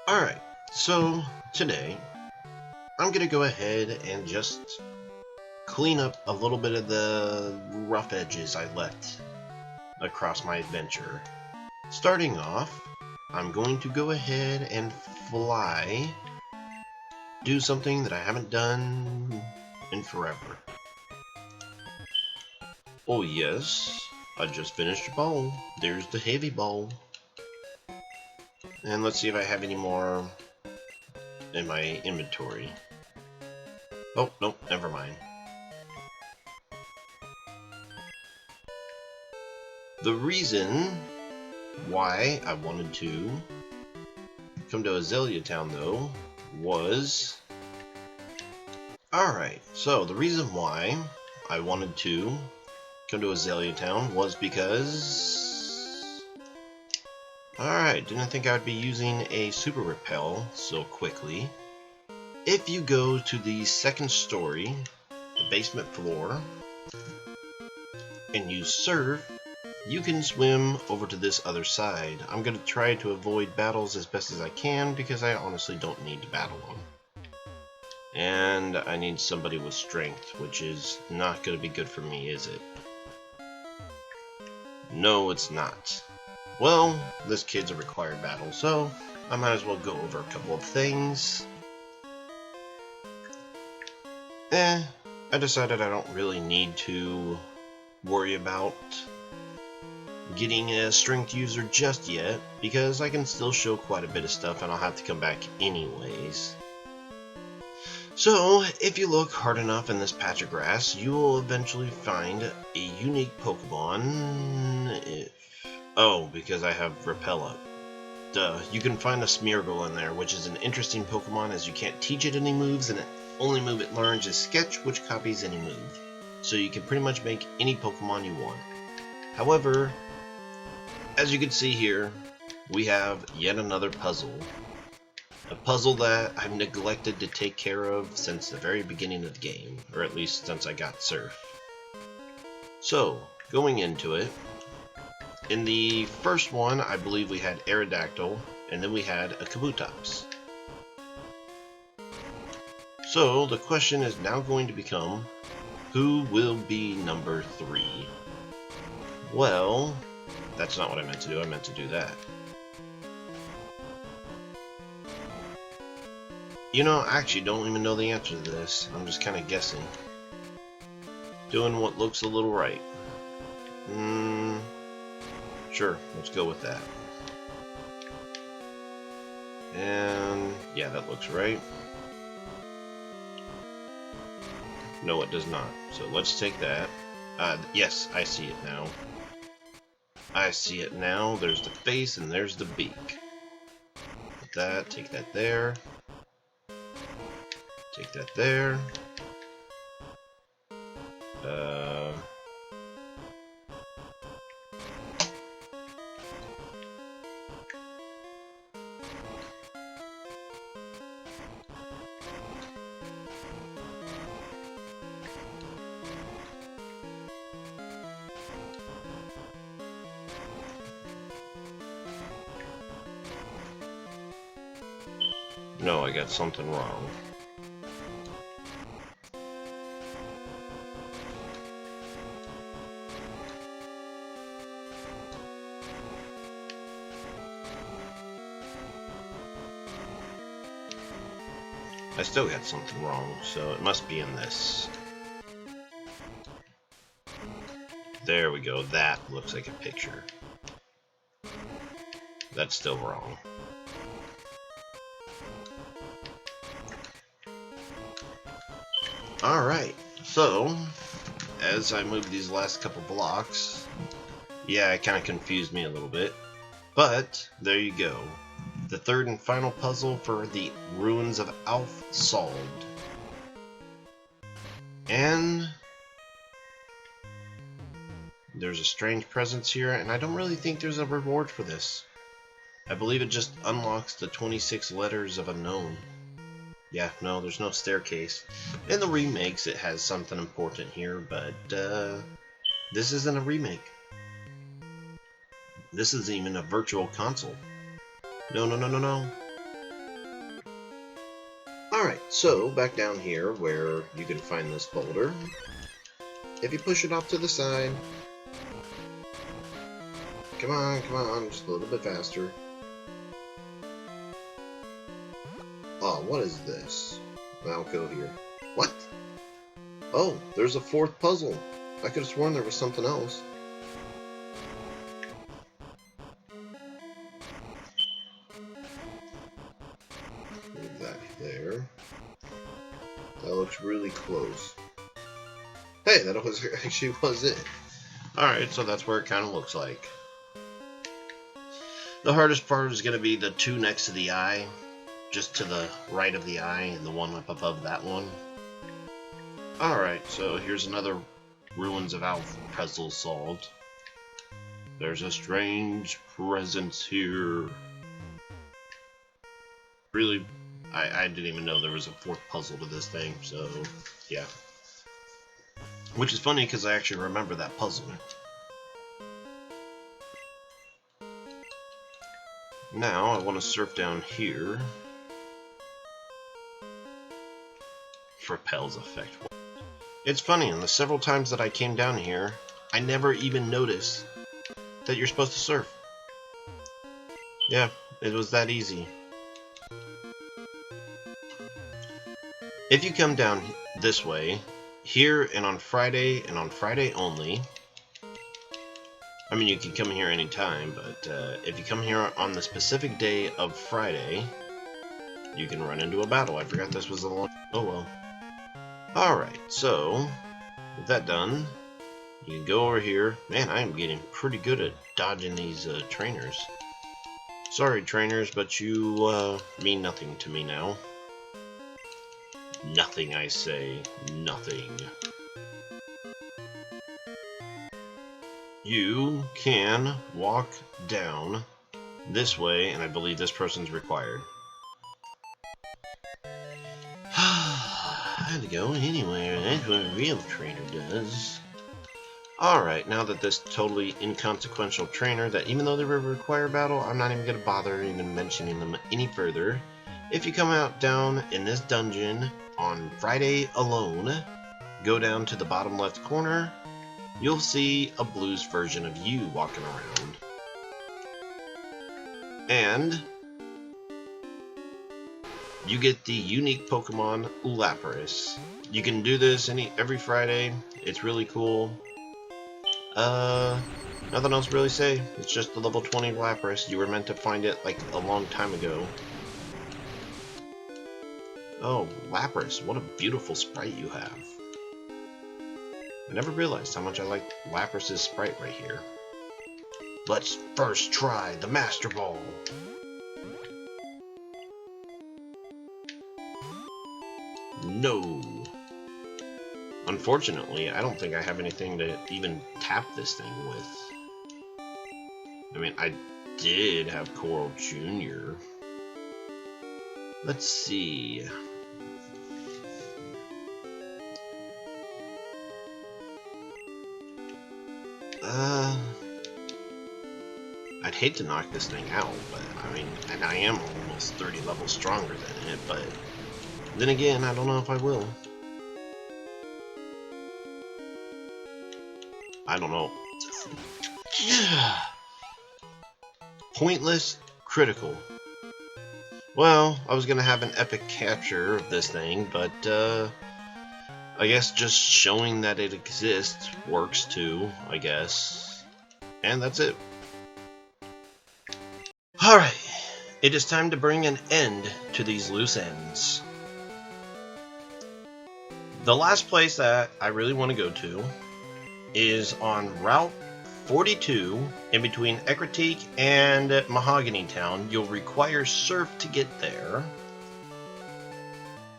Alright, so today I'm gonna go ahead and just clean up a little bit of the rough edges I left across my adventure. Starting off, I'm going to go ahead and do something that I haven't done in forever. Oh yes, I just finished a bowl. There's the heavy bowl. And let's see if I have any more in my inventory. Oh, nope, never mind. The reason why I wanted to come to Azalea Town, though, was... Alright, so the reason why I wanted to come to Azalea Town was because... Alright, didn't think I would be using a super repel so quickly. If you go to the second story, the basement floor, and use Serve, you can swim over to this other side. I'm going to try to avoid battles as best as I can because I honestly don't need to battle them. And I need somebody with strength, which is not going to be good for me, is it? No, it's not. Well, this kid's a required battle, so I might as well go over a couple of things. I decided I don't really need to worry about getting a strength user just yet, because I can still show quite a bit of stuff and I'll have to come back anyways. So, if you look hard enough in this patch of grass, you will eventually find a unique Pokemon. Oh, because I have Repel up. Duh, you can find a Smeargle in there, which is an interesting Pokemon as you can't teach it any moves, and the only move it learns is Sketch, which copies any move. So you can pretty much make any Pokemon you want. However, as you can see here, we have yet another puzzle. A puzzle that I've neglected to take care of since the very beginning of the game, or at least since I got Surf. So, going into it, in the first one, I believe we had Aerodactyl, and then we had a Kabutops. So, the question is now going to become, who will be number 3? Well, that's not what I meant to do. I meant to do that. You know, I actually don't even know the answer to this. I'm just kind of guessing. Doing what looks a little right. Sure, let's go with that. And yeah, that looks right. No, it does not. So let's take that. Yes, I see it now. I see it now. There's the face and there's the beak. Put that, take that there. Take that there. No, I got something wrong. I still got something wrong, so it must be in this. There we go, that looks like a picture. That's still wrong. Alright, so, as I move these last couple blocks, yeah, it kind of confused me a little bit, but there you go. The third and final puzzle for the Ruins of Alph solved. And there's a strange presence here, and I don't really think there's a reward for this. I believe it just unlocks the 26 letters of unknown. Yeah, no, there's no staircase. In the remakes, it has something important here, but this isn't a remake. This is even a virtual console. No, no, no, no, no. Alright, so back down here where you can find this boulder. If you push it off to the side, come on, just a little bit faster. Oh, what is this? I'll go here. What? Oh, there's a fourth puzzle. I could have sworn there was something else. Move that there. That looks really close. Hey, that actually was it. Alright, so that's where it kind of looks like. The hardest part is going to be the two next to the eye. Just to the right of the eye and the one up above that one. Alright, so here's another Ruins of Alpha puzzle solved. There's a strange presence here. Really, I didn't even know there was a fourth puzzle to this thing, so yeah. Which is funny because I actually remember that puzzle. Now I want to surf down here. Repel's effect. It's funny, in the several times that I came down here, I never even noticed that you're supposed to surf. Yeah, it was that easy. If you come down this way, here and on Friday only, I mean you can come here anytime, but if you come here on the specific day of Friday, you can run into a battle. I forgot this was the long... Oh well. Alright, so, with that done, you can go over here. Man, I am getting pretty good at dodging these trainers. Sorry, trainers, but you mean nothing to me now. Nothing, I say. Nothing. You can walk down this way, and I believe this person's required. I had to go anywhere. That's what a real trainer does. Alright, now that this totally inconsequential trainer, that even though they were a required battle, I'm not even going to bother even mentioning them any further. If you come out down in this dungeon on Friday alone, go down to the bottom left corner, you'll see a blues version of you walking around. And you get the unique Pokemon Lapras. You can do this every Friday. It's really cool. Nothing else to really say. It's just the level 20 Lapras. You were meant to find it like a long time ago. Oh, Lapras, what a beautiful sprite you have. I never realized how much I liked Lapras' sprite right here. Let's first try the Master Ball. No. Unfortunately, I don't think I have anything to even tap this thing with. I mean, I did have Coral Jr. Let's see. I'd hate to knock this thing out, but I mean, and I am almost 30 levels stronger than it, but then again, I don't know if I will. I don't know. Pointless critical. Well, I was gonna have an epic capture of this thing, but I guess just showing that it exists works too, I guess. And that's it. Alright, it is time to bring an end to these loose ends. The last place that I really want to go to is on Route 42 in between Ecruteak and Mahogany Town. You'll require Surf to get there,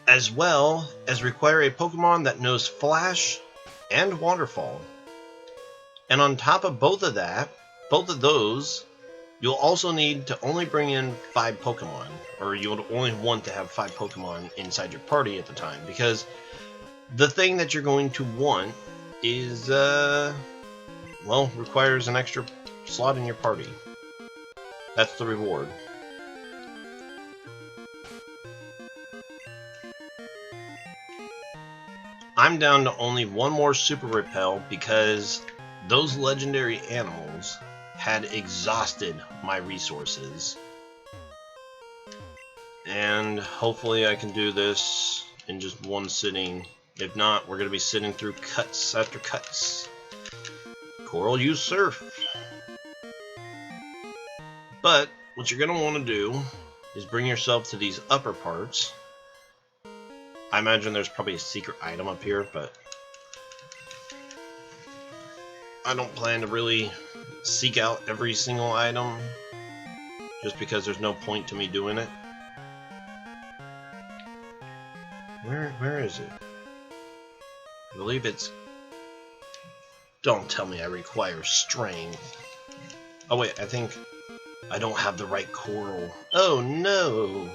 as well as require a Pokemon that knows Flash and Waterfall. And on top of both of those, you'll also need to only bring in 5 Pokemon, or you'll only want to have 5 Pokemon inside your party at the time, because the thing that you're going to want is, well, requires an extra slot in your party. That's the reward. I'm down to only one more super repel because those legendary animals had exhausted my resources. And hopefully I can do this in just one sitting. If not, we're going to be sitting through cuts after cuts. Coral, use surf. But what you're going to want to do is bring yourself to these upper parts. I imagine there's probably a secret item up here, but I don't plan to really seek out every single item just because there's no point to me doing it. Where is it? I believe it's... Don't tell me I require strength. Oh wait, I think I don't have the right coral. Oh no!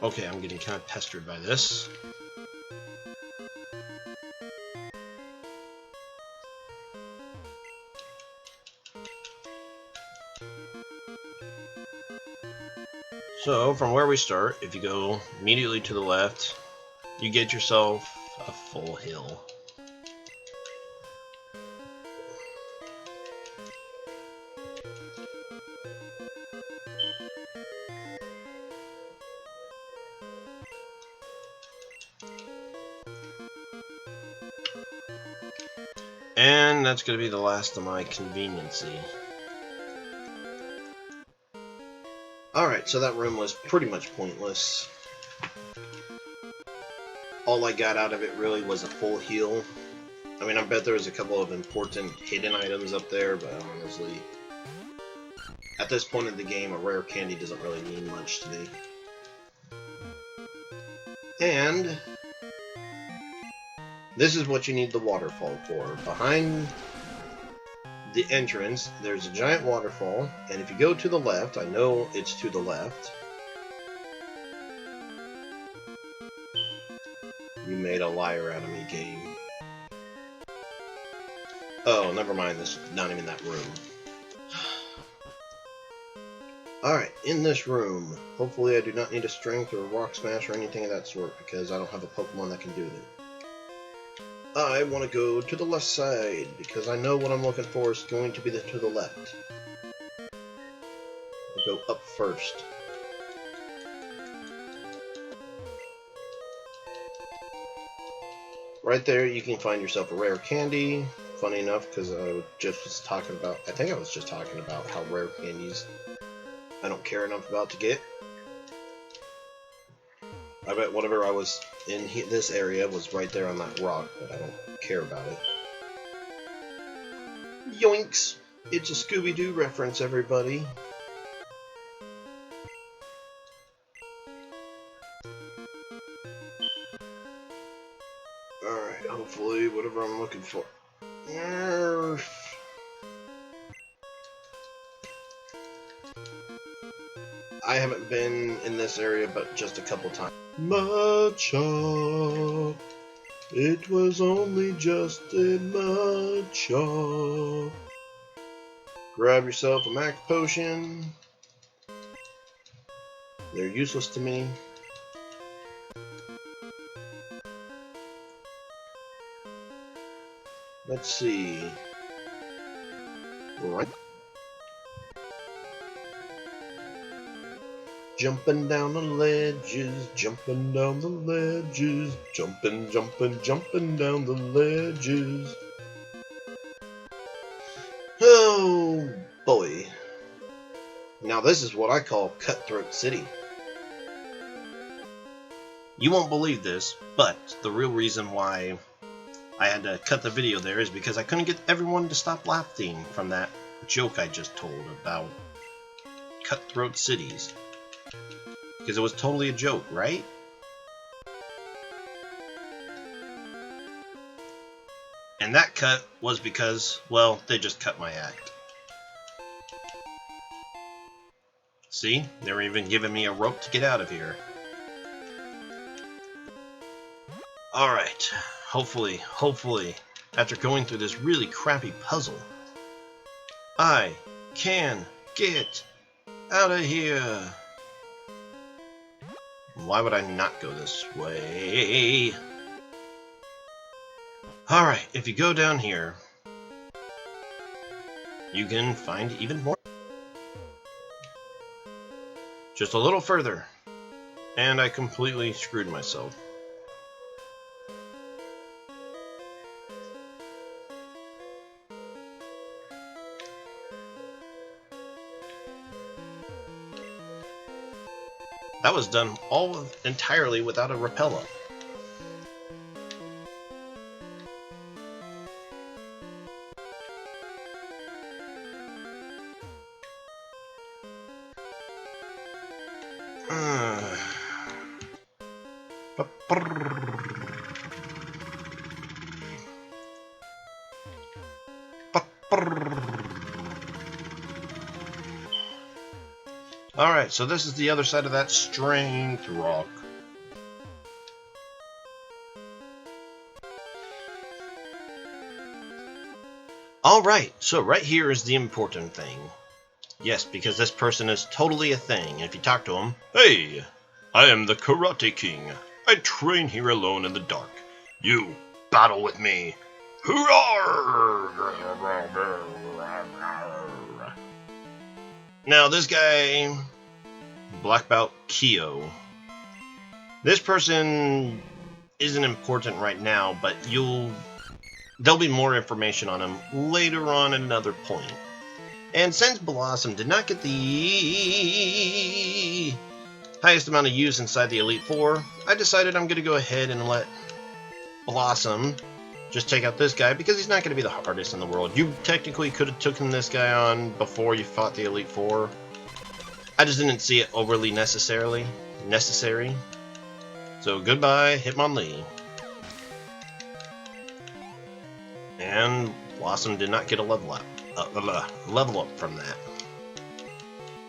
Okay, I'm getting kind of pestered by this. So, from where we start, if you go immediately to the left, you get yourself a full hill. And that's going to be the last of my conveniency. Alright, so that room was pretty much pointless. All I got out of it really was a full heal. I mean, I bet there was a couple of important hidden items up there, but honestly, at this point in the game, a rare candy doesn't really mean much to me. And this is what you need the waterfall for. Behind the entrance, there's a giant waterfall, and if you go to the left, I know it's to the left. You made a liar out of me, game. Oh, never mind, this is not even that room. Alright, in this room, hopefully I do not need a strength or a rock smash or anything of that sort, because I don't have a Pokemon that can do that. I want to go to the left side, because I know what I'm looking for is going to be to the left. I'll go up first. Right there, you can find yourself a rare candy. Funny enough, because I was talking about, I think I was just talking about how rare candies I don't care enough about to get. I bet whatever I was in this area was right there on that rock, but I don't care about it. Yoinks! It's a Scooby-Doo reference, everybody. Alright, hopefully whatever I'm looking for. I haven't been in this area but just a couple times. Matcha. It was only just a matcha. Grab yourself a Max Potion. They're useless to me. Let's see. Right. Jumping down the ledges, jumping down the ledges, jumping, jumping, jumping down the ledges. Oh boy. Now this is what I call Cutthroat City. You won't believe this, but the real reason why I had to cut the video there is because I couldn't get everyone to stop laughing from that joke I just told about cutthroat cities. Because it was totally a joke, right? And that cut was because, well, they just cut my act. See? They were even giving me a rope to get out of here. Alright. Hopefully, after going through this really crappy puzzle, I can get out of here. Why would I not go this way? Alright, if you go down here, you can find even more. Just a little further. And I completely screwed myself. That was done all entirely without a repeller. Alright, so this is the other side of that strength rock. Alright, so right here is the important thing. Yes, because this person is totally a thing. If you talk to him, "Hey, I am the Karate King. I train here alone in the dark. You battle with me. Hoorah!" Now this guy, Black Belt Kyo. This person isn't important right now, but there'll be more information on him later on at another point. And since Blossom did not get the highest amount of use inside the Elite Four, I decided I'm going to go ahead and let Blossom just take out this guy, because he's not going to be the hardest in the world. You technically could have taken this guy on before you fought the Elite Four. I just didn't see it overly necessary. So goodbye, Hitmonlee. And Blossom did not get a level up from that.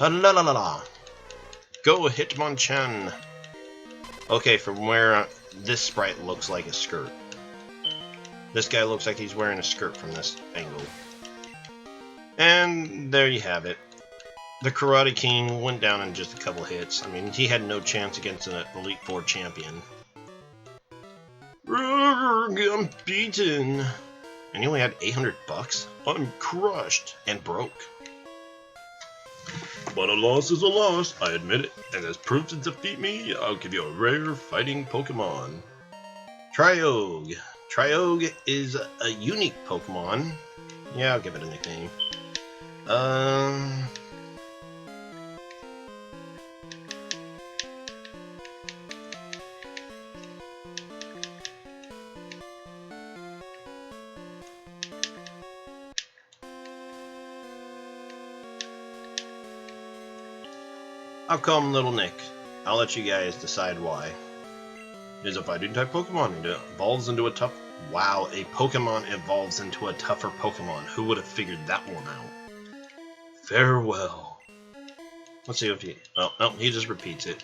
La la la la. Go Hitmonchan. Okay, from where this sprite looks like a skirt. This guy looks like he's wearing a skirt from this angle. And there you have it. The Karate King went down in just a couple hits. I mean, he had no chance against an Elite Four champion. I'm beaten. And he only had 800 bucks? I'm crushed and broke. But a loss is a loss, I admit it. And as proof to defeat me, I'll give you a rare fighting Pokemon. Tryogue. Tryogue is a unique Pokemon. Yeah, I'll give it a nickname. I'll call him Little Nick. I'll let you guys decide why. Is a fighting type Pokemon. It evolves into a tough... Wow, a Pokemon evolves into a tougher Pokemon. Who would have figured that one out? Farewell. Let's see if he... Oh, no, he just repeats it.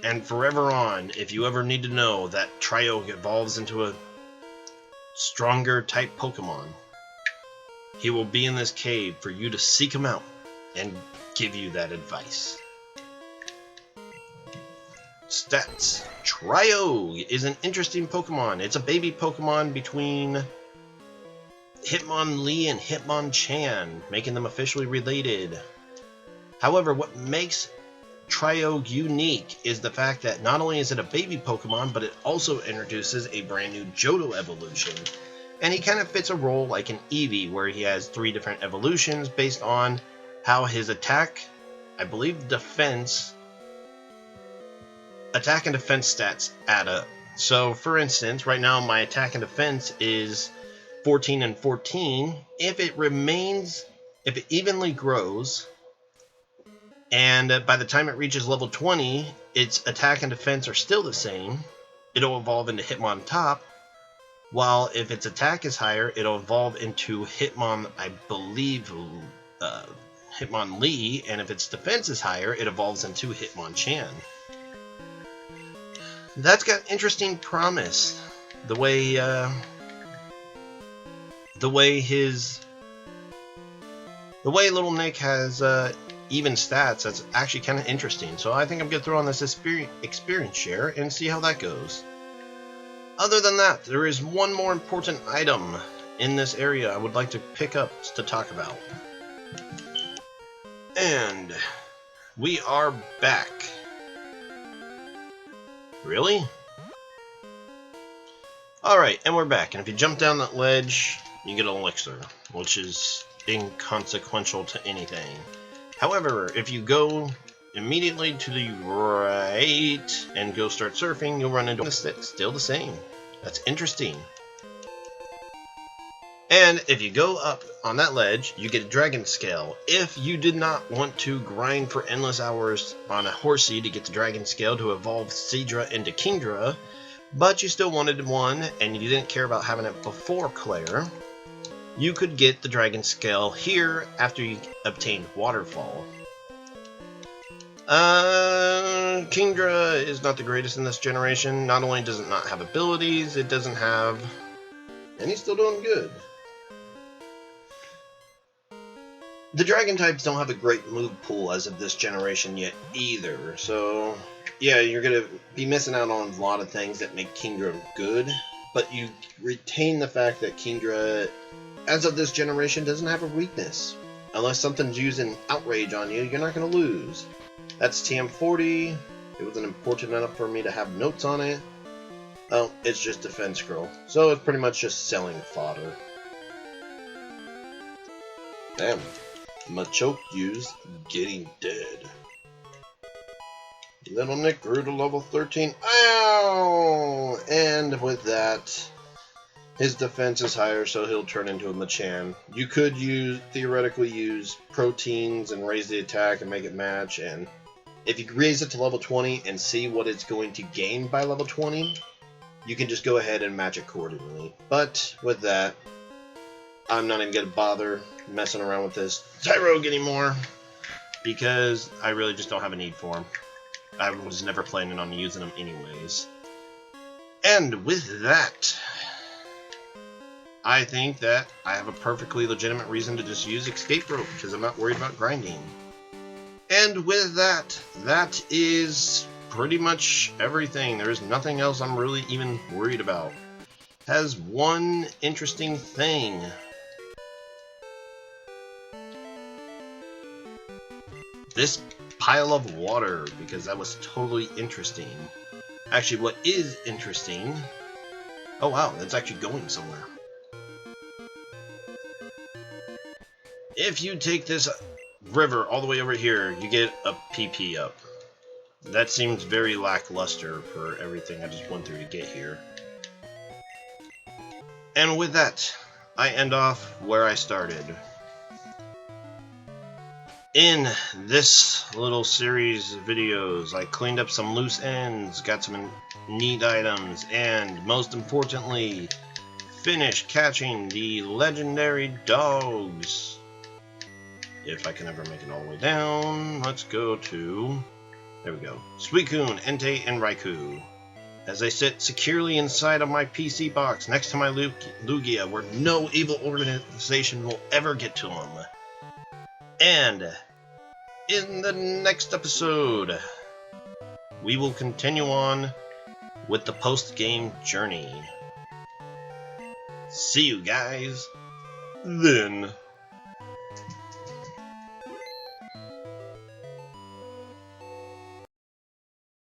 And forever on, if you ever need to know that Tryogue evolves into a stronger type Pokemon, he will be in this cave for you to seek him out and give you that advice. Stats. Tryogue is an interesting Pokemon. It's a baby Pokemon between Hitmonlee and Hitmonchan, making them officially related. However, what makes Tryogue unique is the fact that not only is it a baby Pokemon, but it also introduces a brand new Jhoto evolution. And he kind of fits a role like an Eevee, where he has 3 different evolutions based on how his attack, I believe attack and defense stats add up. So, for instance, right now my attack and defense is 14 and 14. If it evenly grows, and by the time it reaches level 20, its attack and defense are still the same, it'll evolve into Hitmontop, while if its attack is higher, it'll evolve into Hitmon, I believe, Hitmonlee, and if its defense is higher, it evolves into Hitmonchan. That's got interesting promise. The way Little Nick has even stats, that's actually kind of interesting. So I think I'm going to throw on this experience share and see how that goes. Other than that, there is one more important item in this area I would like to pick up to talk about. And we are back. Really? Alright, and we're back. And if you jump down that ledge, you get an elixir, which is inconsequential to anything. However, if you go immediately to the right and go start surfing, you'll run into still the same. That's interesting. And if you go up on that ledge, you get a dragon scale. If you did not want to grind for endless hours on a horsey to get the dragon scale to evolve Seadra into Kingdra, but you still wanted one and you didn't care about having it before Claire, you could get the dragon scale here after you obtained Waterfall. Kingdra is not the greatest in this generation. Not only does it not have abilities, it doesn't have... And he's still doing good. The dragon types don't have a great move pool as of this generation yet either, so yeah, you're going to be missing out on a lot of things that make Kingdra good, but you retain the fact that Kingdra, as of this generation, doesn't have a weakness. Unless something's using Outrage on you, you're not going to lose. That's TM40. It wasn't important enough for me to have notes on it. Oh, it's just Defense Scroll, so it's pretty much just selling fodder. Damn. Machoke used getting dead. Little Nick grew to level 13. Ow! And with that, his defense is higher, so he'll turn into a Machan. You could theoretically use proteins and raise the attack and make it match, and if you raise it to level 20 and see what it's going to gain by level 20, you can just go ahead and match accordingly. But with that, I'm not even going to bother messing around with this Tyrogue anymore, because I really just don't have a need for him. I was never planning on using him anyways. And with that, I think that I have a perfectly legitimate reason to just use Escape Rope, because I'm not worried about grinding. And with that, that is pretty much everything. There is nothing else I'm really even worried about. Has one interesting thing. This pile of water, because that was totally interesting. Actually, what is interesting... Oh wow, that's actually going somewhere. If you take this river all the way over here, you get a PP up. That seems very lackluster for everything I just went through to get here. And with that, I end off where I started. In this little series of videos, I cleaned up some loose ends, got some neat items, and most importantly, finished catching the legendary dogs. If I can ever make it all the way down, let's go to... There we go. Suicune, Entei, and Raikou. As they sit securely inside of my PC box next to my Lugia, where no evil organization will ever get to them. And in the next episode, we will continue on with the post-game journey. See you guys then.